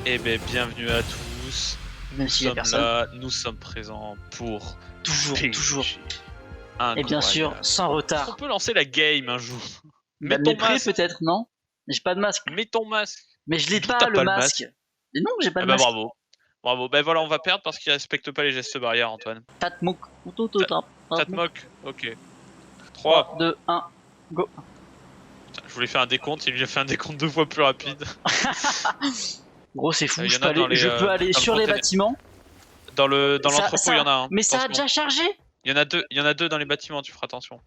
Eh ben bienvenue à tous. Même s'il y a personne. Là, nous sommes présents pour Toujours. Incroyable. Et bien sûr, sans On retard. peut lancer la game un jour. Mets Bah, ton mais prêt masque. peut-être, non? J'ai pas de masque. Mets ton masque. Mais je l'ai D'où pas t'as le pas le masque. masque? Mais non, j'ai pas Ah de bah masque. bravo. Bravo. Ben voilà, on va perdre parce qu'il respecte pas les gestes barrières, Antoine. Tatmouk. Ça te moque? Ok. 3, 3. 2, 1, go. Je voulais faire un décompte, il lui a fait un décompte 2 fois plus rapide. Gros, c'est fou, Y je en peux a dans aller, les, je peux aller dans le sur les container- bâtiments. Dans l'entrepôt, il y en a un. Mais ça a attention. déjà chargé. Il y en a deux dans les bâtiments, tu feras attention.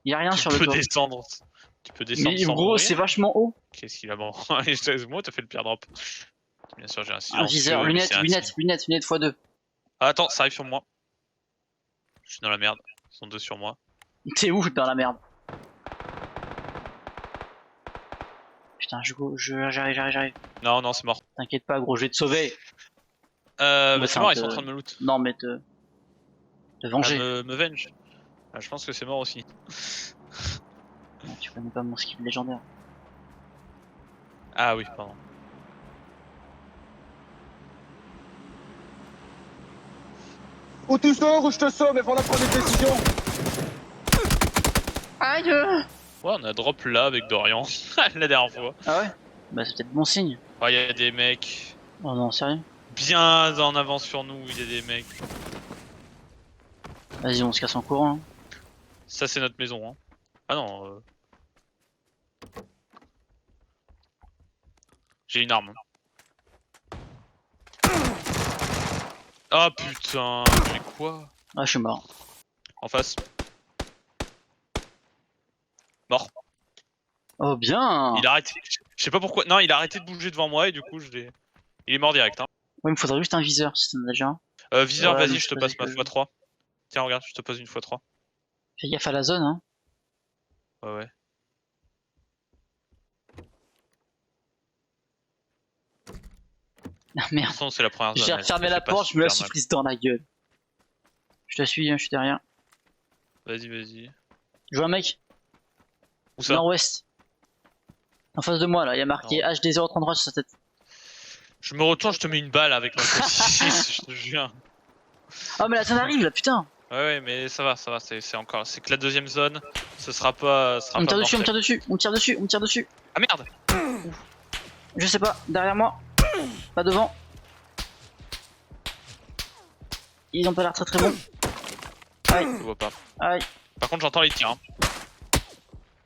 Y a rien Tu sur le peux toit. descendre. Tu peux descendre Mais sans gros, mourir. c'est vachement haut. Qu'est-ce qu'il a bon? Moi, t'as fait le pire drop. Bien sûr, j'ai un Un silencieux. viseur, mais lunettes, c'est un lunettes, tigre. lunettes, lunettes x2. Ah, attends, ça arrive sur moi. Je suis dans la merde. Ils sont deux sur moi. T'es où dans la merde? Putain, j'arrive. Non, non, c'est mort. T'inquiète pas, gros, je vais te sauver. Bah, c'est Enfin, mort, ils sont en train de me loot. Non, mais te Ah, venger. me venge. Ah, je pense que c'est mort aussi. Non, tu connais pas mon skill légendaire. Ah oui, pardon. Ou tu sors ou je te sauve, mais faut la prendre une décision. Aïe! Ouais, on a drop là avec Dorian. La dernière fois. Ah ouais? Bah, c'est peut-être bon signe. Oh, il y a des mecs Oh non, sérieux? bien en avance sur nous. Il y a des mecs. Vas-y, on se casse en courant. Hein. Ça, c'est notre maison. Hein. Ah non. J'ai une arme. Ah putain, mais quoi? Ah, je suis mort. En face. Mort. Oh, bien! Il a arrêté. Je sais pas pourquoi. Non, il a arrêté de bouger devant moi et du coup, je l'ai. Il est mort direct. Hein. Ouais, il me faudrait juste un viseur si t'en as déjà un. Viseur, Ouais, mais vas-y, je te c'est passe pas ma que x3. Tiens, regarde, je te pose une x3. Fais gaffe à la zone, hein. Ouais, ouais. Ah De toute merde. façon, c'est la première zone. J'ai elle refermé se la fait pas porte, je me la super suis mal. prise dans la gueule. Je te suis, hein, je suis derrière. Vas-y, vas-y. Je vois un mec. Où ça? Nord-ouest. En face de moi, là, il y a marqué HD033 sur sa tête. Je me retourne, je te mets une balle avec ma x6, je te jure. Oh, mais la zone arrive, là, putain! Ouais, ouais, mais ça va, c'est encore. C'est que la deuxième zone, ce sera pas. On me tire dessus, mortel. on me tire dessus. Ah merde! Je sais pas, derrière moi. Pas devant. Ils ont pas l'air très très bons. Aïe, Je vois pas. aïe, Par contre, j'entends les tirs. Hein.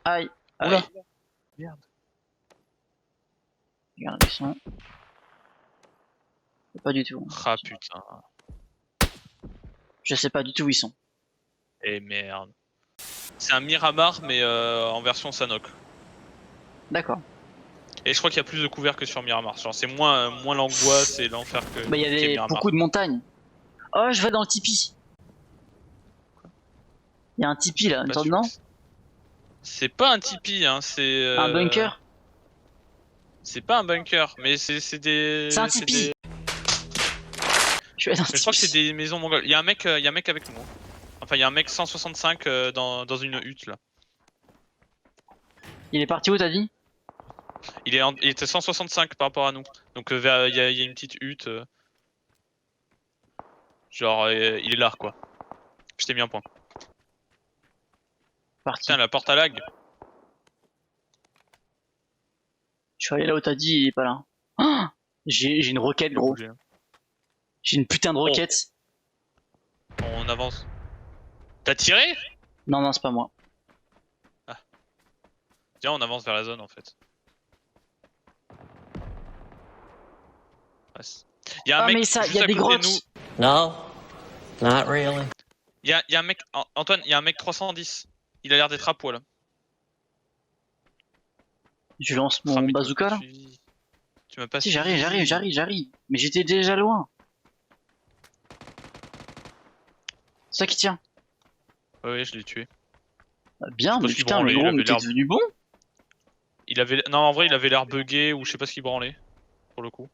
aïe, Oula. aïe. Merde. Regarde, ils sont. Pas du tout. Ah putain. Je sais pas du tout où ils sont. Et merde. C'est un Miramar, mais en version Sanok. D'accord. Et je crois qu'il y a plus de couverts que sur Miramar. Genre, c'est moins l'angoisse et l'enfer que. Bah, il y qu'est avait Miramar. beaucoup de montagnes. Oh, je vais dans le tipi. Il y a un tipi là, Pas attends, sûr non? que c'est pas un tipi, hein, c'est. Un bunker? C'est pas un bunker, mais c'est des. C'est un tipi! Je vais dans le Mais je crois que c'est tipi. des maisons mongoles. Il y a un mec avec nous. Enfin, il y a un mec 165 dans une hutte là. Il est parti où, t'as dit? Il était 165 par rapport à nous. Donc il y a une petite hutte. Genre, il est là quoi. Je t'ai mis un point. Parti. Putain, la porte à lag. Je suis allé là où t'as dit, il est pas là. Oh, j'ai une roquette, gros. J'ai une putain de roquette. On avance. T'as tiré? Non, non, c'est pas moi. Tiens, on avance vers la zone en fait. Il y a un Ah, mec mais ça, juste il y a à des côté de grottes. nous. No, not really. Il y a un mec. Antoine, il y a un mec 310. Il a l'air d'être à poil. Je lance Ah, mon mais bazooka là. Tu m'as pas Si, suivi. j'arrive. Mais j'étais déjà loin. C'est ça qui tient. Ouais, je l'ai tué. Bah, bien, Je sais pas mais ce qu'il putain, mais branlait, il gros, avait mais t'es l'air- devenu bon. Il avait. Non, en vrai, il avait l'air bugué ou je sais pas ce qu'il branlait. Pour le coup.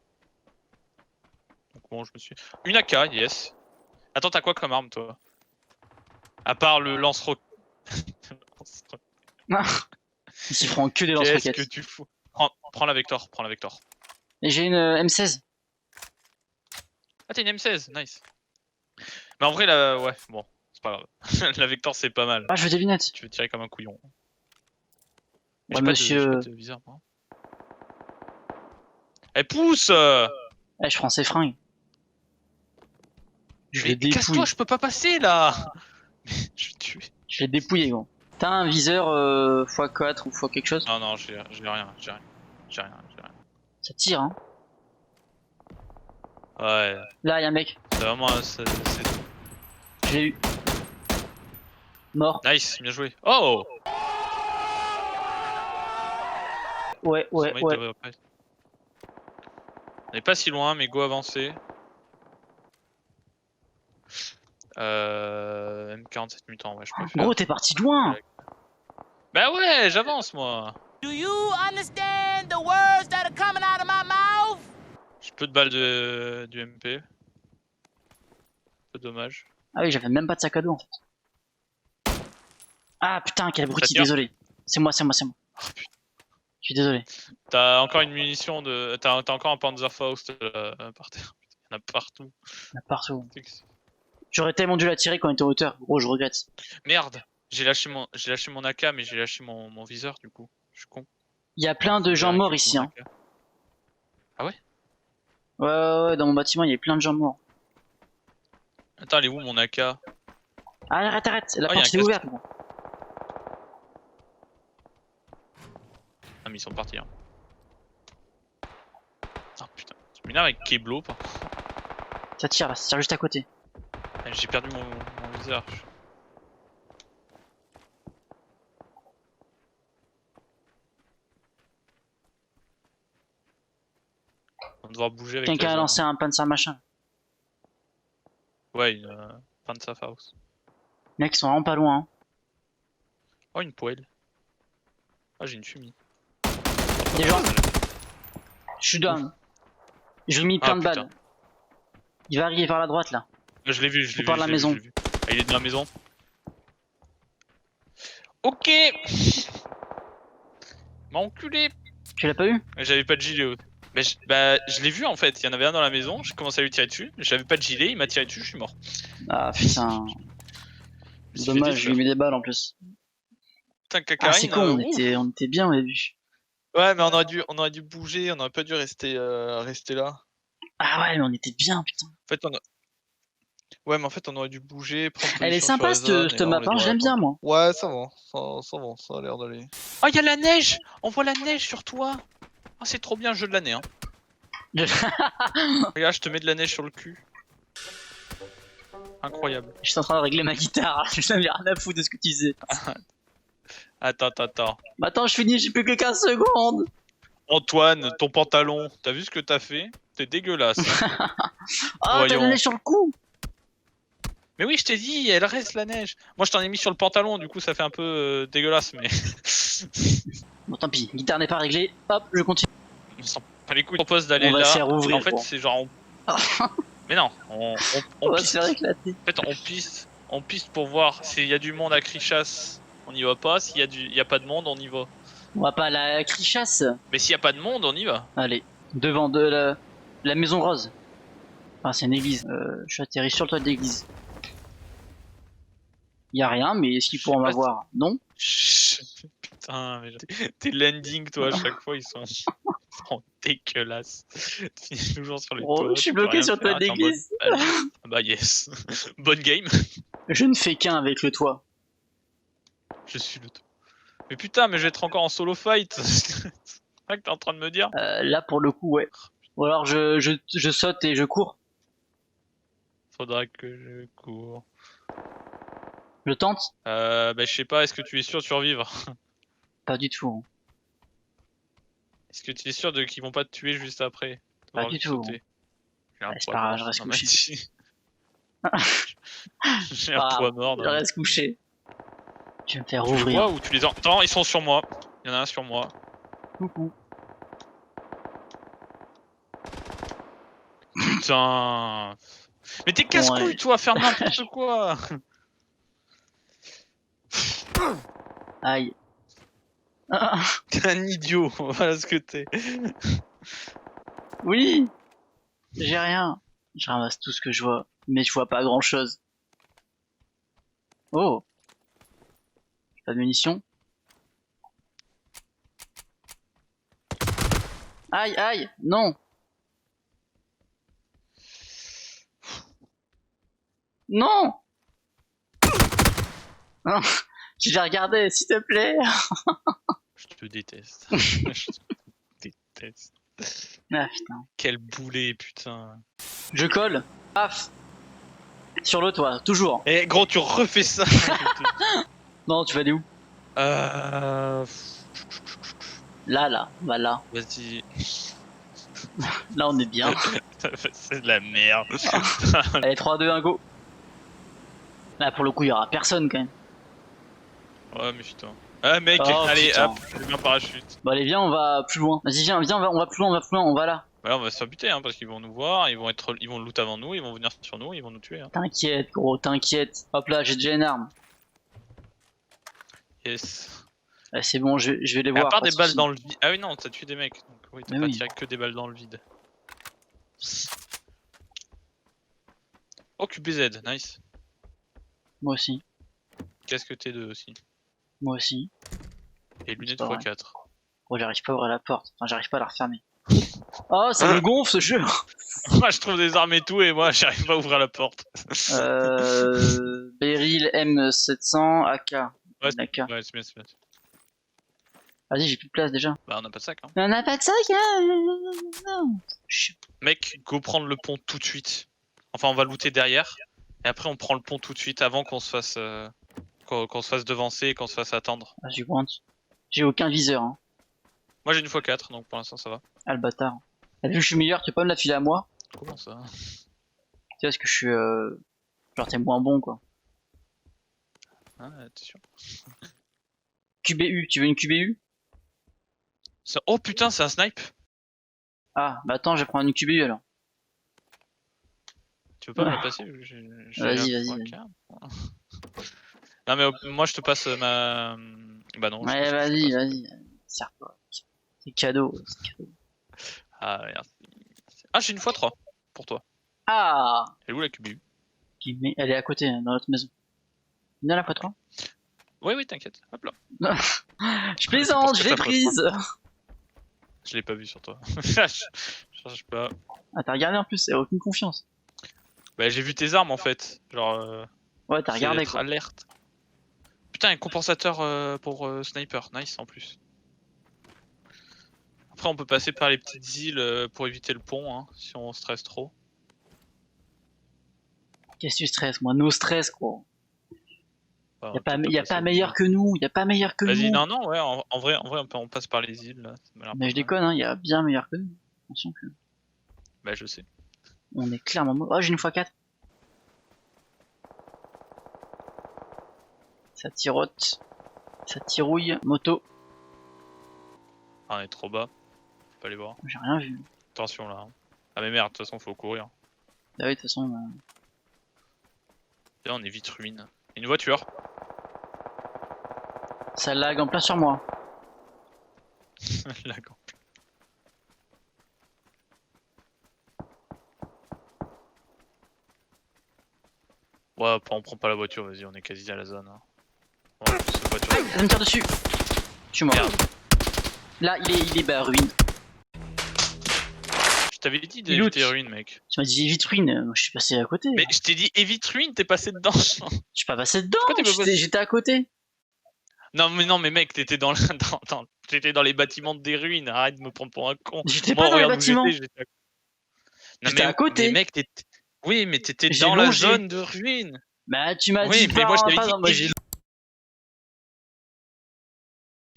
Donc bon, je me suis. Une AK, yes. Attends, t'as quoi comme arme toi? À part le lance-roquette. Ils s'y feront que des Qu'est-ce lance-roquettes. que tu fous? Prends la Vector, prends la Vector. Et j'ai une M16. Ah, t'as une M16, nice. Mais en vrai, là, ouais, bon, c'est pas grave. La Vector, c'est pas mal. Ah, je veux des lunettes. Tu veux tirer comme un couillon. Ouais, J'ai monsieur. pas de viseur, moi. Elle pousse Eh, je prends ses fringues. Je Mais les dépouille. casse-toi, je peux pas passer, là. Je vais te tuer. Je l'ai dépouillé, gros. T'as un viseur x4 ou x quelque chose? Non, non, j'ai rien, j'ai rien. J'ai rien. Ça tire, hein. Ouais, Là, y'a un mec. c'est vraiment... Je l'ai eu. Mort. Nice, bien joué. Oh Ouais. Son mate devrait pas être- On est pas si loin, mais go avancer. M47 mutant, ouais, je préfère. Gros, t'es parti de loin. Bah ouais, j'avance, moi. Do you understand the words that are coming out of my mouth? J'ai peu de balles du MP. Peu dommage. Ah oui, j'avais même pas de sac à dos, en fait. Ah, putain, quel abruti, tire désolé. C'est moi. Oh, putain. Je suis désolé. T'as encore une munition de... T'as encore un Panzerfaust par terre. Il y en a partout. Il y en a partout. J'aurais tellement dû la tirer quand on était en hauteur. Gros, je regrette. Merde, j'ai lâché mon AK, mais j'ai lâché mon viseur du coup. Je suis con. Il y a plein de gens morts ici, hein. Ah ouais? Ouais, dans mon bâtiment, il y a plein de gens morts. Attends, elle est où mon AK? Ah, arrête. La Oh, y a porte un est ouverte, gros. Ah, mais ils sont partis. Hein. Ah putain, tu m'énerves avec Keblo. Ça tire, là, ça tire juste à côté. J'ai perdu mon viseur. On va devoir bouger avec Quelqu'un la a zone. lancé un panzer machin. Ouais, une Panzerfaust. Les mecs, ils sont vraiment pas loin, hein. Oh, une poêle. Ah, j'ai une fumée. Des gens. Je suis down. Je lui ai mis plein de putain. balles. Il va arriver par la droite, là. Je l'ai vu, Il part de la maison. Ah, il est dans la maison. Ok. M'a enculé. Tu l'as pas eu? J'avais pas de gilet. Je l'ai vu en fait. Il y en avait un dans la maison. J'ai commencé à lui tirer dessus. J'avais pas de gilet. Il m'a tiré dessus. Je suis mort. Ah, putain. Je me suis fait Dommage, je lui ai détruire. mis des balles en plus. Putain, Ah, Kakarine. c'est con, on était bien au début. Ouais, mais on aurait dû bouger. On aurait pas dû rester là. Ah ouais, mais on était bien, putain. En fait, ouais, mais en fait, on aurait dû bouger. Prendre Elle est position sur sympa la zone, cette et là, map, on les hein, aurait j'aime pas. bien, moi. Ouais, ça va, ça a l'air d'aller. Oh, il y a la neige. On voit la neige sur toi. Ah, c'est trop bien, le jeu de l'année. Hein. Regarde, je te mets de la neige sur le cul. Incroyable. Je suis en train de régler ma guitare, je n'avais rien à foutre de ce que tu disais. Attends. Bah attends, je finis, j'ai plus que 15 secondes. Antoine, ton pantalon, t'as vu ce que t'as fait? T'es dégueulasse. Oh, t'as Voyons. donné sur le coup. Mais oui, je t'ai dit, elle reste la neige. Moi, je t'en ai mis sur le pantalon, du coup, ça fait un peu dégueulasse, mais. Bon, tant pis, guitare n'est pas réglée. Hop, je continue. On s'en bat les couilles. Je propose d'aller On va là. se faire ouvrir, En fait, bon. c'est genre. Mais non, On on va se piste. faire éclater. En fait, on piste pour voir s'il y a du monde à Crichasse, on y va pas. S'il y a pas de monde, on y va. On va pas à la crichasse. Mais s'il y a pas de monde, on y va. Allez, devant de la maison rose. Ah, c'est une église. Je suis atterri sur le toit de l'église. Y a rien, mais est-ce qu'il pourra Je sais pas m'avoir? Non. Chut. Putain, mais tes landings, toi, à chaque fois, ils sont dégueulasses. Tu finis toujours sur les Oh, toits. je suis tu peux bloqué rien sur le toit faire, de t'es en mode, l'église. allez. Ah bah yes. Bonne game. Je ne fais qu'un avec le toit. Je suis le toit. Mais putain, mais je vais être encore en solo fight. C'est ça que t'es en train de me dire? Là, pour le coup, ouais. Ou alors je saute et je cours. Faudra que je cours. Je tente? Bah je sais pas, est-ce que tu es sûr de survivre? Pas du tout. Est-ce que tu es sûr qu'ils vont pas te tuer juste après? Pas T'auras du envie de tout. sauter. J'ai un Ouais, c'est poids pas grave, mort je reste dans ma couché. team. J'ai Pas un grave, poids mort dans Je ma reste couché. Je vais me faire Tu les ouvrir. vois ou tu les entends? Attends, ils sont sur moi. Il y en a un sur moi. Coucou. Putain. Mais t'es casse-couille, Ouais. toi, à faire n'importe quoi. Aïe. Ah, T'es un idiot. Voilà ce que t'es. Oui. J'ai rien. Je ramasse tout ce que je vois, mais je vois pas grand chose. Oh. Pas de munitions. Aïe, aïe, non. Non. Non. J'ai regardé, s'il te plaît. Je te déteste. Je te déteste. Ah putain. Quel boulet, putain. Je colle. Paf. Sur le toit, toujours. Eh gros, tu refais ça. Non, tu vas aller où? euh... Là, bah là. Vas-y. Là, on est bien. C'est de la merde. Allez, 3, 2, 1, go. Là, pour le coup, il y aura personne quand même. Ouais, mais putain. Ah mec, Oh, allez, putain. hop, je viens parachute. Bon, allez, viens, on va plus loin. Vas-y, viens, on va plus loin, on va là. Ouais, on va se faire buter, hein, parce qu'ils vont nous voir, ils vont loot avant nous, ils vont venir sur nous, ils vont nous tuer. Hein. T'inquiète, gros, t'inquiète. Hop là, j'ai déjà une arme. Yes. Ah, c'est bon, je vais les Mais voir. à part pas des de balles soucis. dans le vide. Ah oui, non, t'as tué des mecs. Donc oui, t'as Mais pas oui. tiré que des balles dans le vide. Oh, QBZ, nice. Moi aussi, Qu'est-ce que t'es de aussi? moi aussi. Et lunettes pas vrai. x4. Gros, j'arrive pas à ouvrir la porte. Enfin, j'arrive pas à la refermer. Oh, ça me gonfle ce jeu. Moi, je trouve des armes et tout, et moi, j'arrive pas à ouvrir la porte. Beryl M700 AK. Ouais, AK. Ouais, c'est bien, c'est bien. Vas-y, j'ai plus de place déjà. Bah, on a pas de sac, hein. On a pas de sac, hein. Mec, go prendre le pont tout de suite. Enfin, on va looter derrière. Et après, on prend le pont tout de suite avant qu'on se fasse. Qu'on se fasse devancer et qu'on se fasse attendre. Ah, j'ai aucun viseur, hein. Moi, j'ai une x4, donc pour l'instant, ça va. Ah, le bâtard. Vu que je suis meilleur, tu peux pas me la filer à moi? Comment ça? Tu sais, parce que je suis. Genre, t'es moins bon, quoi. Ah, t'es sûr? QBU, tu veux une QBU? Oh putain, c'est un snipe! Ah, bah attends, je vais prendre une QBU alors. Tu veux pas me la passer? J'ai Vas-y, la vas-y. x4. Non, mais moi, je te passe ma. Bah non. je Ouais, pense que je vas-y, te passe. vas-y. Sers-toi. C'est cadeau, c'est cadeau. Ah, merci. Ah, j'ai une x3 pour toi. Ah! Elle est où la QBU? Elle est à côté, dans notre maison. Viens la fois Oui, oui, t'inquiète. Hop là. Je plaisante, C'est je l'ai pour ça que prise! Je l'ai pas vu sur toi. Je cherche pas. Ah, t'as regardé en plus, c'est aucune confiance. Bah, j'ai vu tes armes en fait. Genre. Ouais, t'as regardé quoi. Alerte. Putain, un compensateur pour sniper. Nice en plus. Après, on peut passer par les petites îles pour éviter le pont hein, si on stresse trop. Qu'est-ce que tu stresses, moi? No stress, gros. Enfin, Y a pas meilleur que nous, y a pas meilleur que nous. Vas-y, non, non, ouais, en vrai, on passe par les îles là. Ça m'a l'air Mais pas je mal. déconne, hein, y a bien meilleur que nous. Attention que. Bah, je sais. On est clairement. Oh, j'ai une x4. Ça tirote. Ça tirouille. Moto. Ah, on est trop bas. Faut pas les voir. J'ai rien vu. Attention là. Hein. Ah, mais merde, de toute façon, faut courir. Ah oui, de toute façon. Là, on est vite ruine. Une voiture. Ça lag en plein sur moi. La Ouais, on prend pas la voiture, vas-y, on est quasi à la zone. Hein. Ouais, cette voiture. Aïe, ça me tire dessus. Je suis mort. Merde. Là, il est bah, ruine. Je t'avais dit Il loot. d'éviter ruine, mec. Tu m'as dit vite ruine. Moi, je suis passé à côté. Mais je t'ai dit évite ruine, t'es passé dedans. Je suis pas passé dedans. Pourquoi t'es pas passé J'étais à côté. non, mais mec, t'étais t'étais dans les bâtiments des ruines. Arrête de me prendre pour un con. J'étais Moi, pas dans les regarde où bâtiments. j'étais Non, J'étais à côté. Mais mec, oui, mais t'étais J'ai dans la longé. zone de ruine. Bah, tu m'as Oui, dit mais pas, moi, je t'avais pas dit dans- moi, j'ai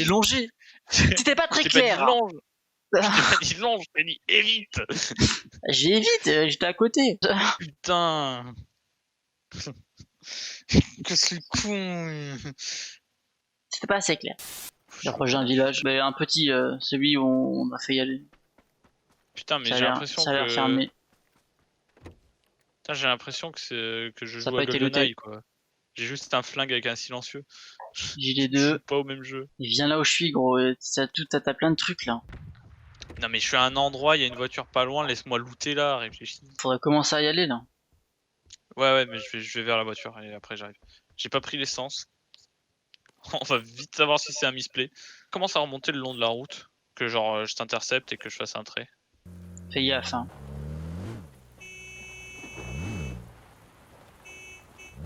longé. C'était pas très Je t'ai pas clair. dit longe. Je t'ai pas dit longe, je t'ai dit évite. J'ai vite, j'étais à côté. Putain. Qu'est-ce que con. C'était pas assez clair. J'approche d'un village. Bah, un petit, celui où on a fait y aller. Putain, mais Ça a j'ai l'air- l'impression ça a l'air que. fermé. Putain, j'ai l'impression que je Ça a joue pas à été GoldenEye, looté. quoi. J'ai juste un flingue avec un silencieux. Gilet Je joue 2. pas au même jeu. Il vient là où je suis, gros. T'as plein de trucs là. Non mais je suis à un endroit, il y a une voiture pas loin, laisse-moi looter là, réfléchis. Faudrait commencer à y aller là. Ouais mais je vais vers la voiture et après j'arrive. J'ai pas pris l'essence. On va vite savoir si c'est un misplay. Commence à remonter le long de la route, que genre je t'intercepte et que je fasse un trait. Fais gaffe, hein.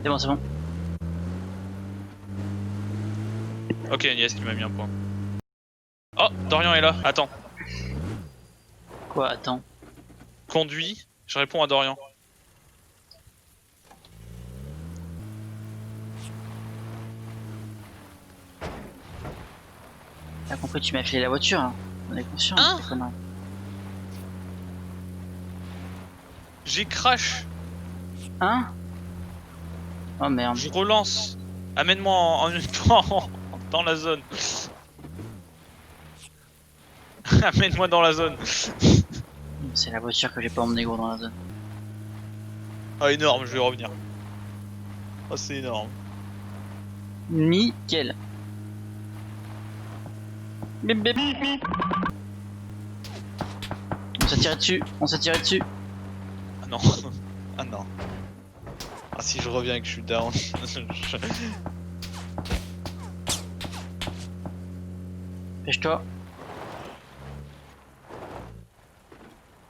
C'est bon, c'est bon. Ok, Agnès qui m'a mis un point. Oh, Dorian est là, attends. Quoi, attends. Conduis, je réponds à Dorian. T'as compris, tu m'as filé la voiture, hein. On est conscient, Hein c'est connard. J'ai crash, Hein? Oh merde. je relance. Amène-moi en une fois dans la zone. Amène-moi dans la zone. C'est la voiture que j'ai pas emmené gros dans la zone. Ah énorme, je vais revenir. Oh c'est énorme. Nickel. Bip bip. On s'est tiré dessus, on s'est tiré dessus. Ah non. Ah non. Ah si je reviens et que je suis down. Pêche-toi.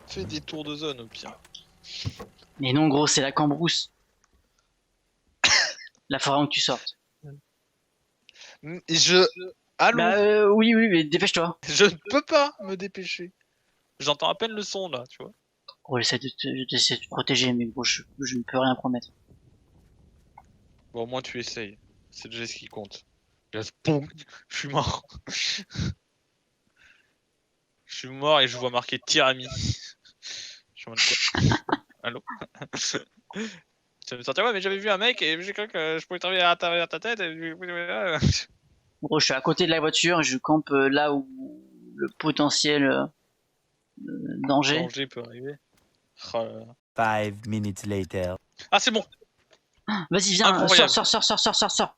Fais des tours de zone au pire. Mais non gros, c'est la cambrousse. La faudra que tu sortes. Allô. Bah oui, oui, mais dépêche-toi. Je ne peux pas me dépêcher. J'entends à peine le son là, tu vois. Gros, j'essaie de te protéger, mais gros, je ne peux rien promettre. Bon, au moins tu essayes. C'est déjà ce qui compte. Et là, boum, je suis mort. Je suis mort et je vois marqué tir ami. Je suis en mode quoi. Allô. Tu vas me sortir, ouais, mais j'avais vu un mec et j'ai cru que je pouvais travailler à travers ta tête. Gros, je suis à côté de la voiture, je campe là où le potentiel danger. Danger peut arriver. Oh là là. 5 minutes later. Ah, c'est bon. Vas-y, viens, Incroyable. sors.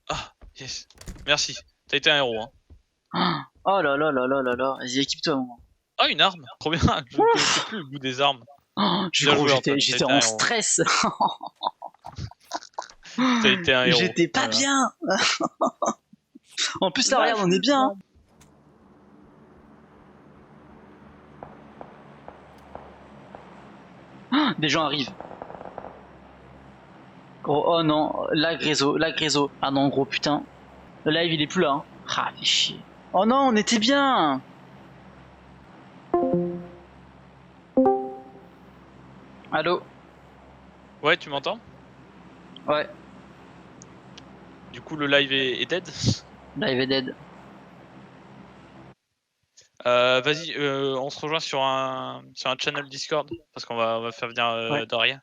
Ah, yes. Merci. T'as été un héros, hein. Oh là là là là là là, vas-y, équipe-toi. Moi. Ah, une arme. Trop bien. Je ne connaissais plus le goût des armes. Oh, Bien joué, Antoine, j'étais t'as été en un héros. stress. T'as été un héros. J'étais pas Voilà. bien. En plus, là, regarde, on est bien. Hein. Des gens arrivent. Gros, oh non, lag réseau. Ah non, gros, putain. Le live, il est plus là. Hein. Ah, fait chier. Oh non, on était bien. Allô? Ouais, tu m'entends? Ouais, Du coup, le live est dead. live est dead. Vas-y, on se rejoint sur un channel Discord parce qu'on va faire venir Ouais. Dorian.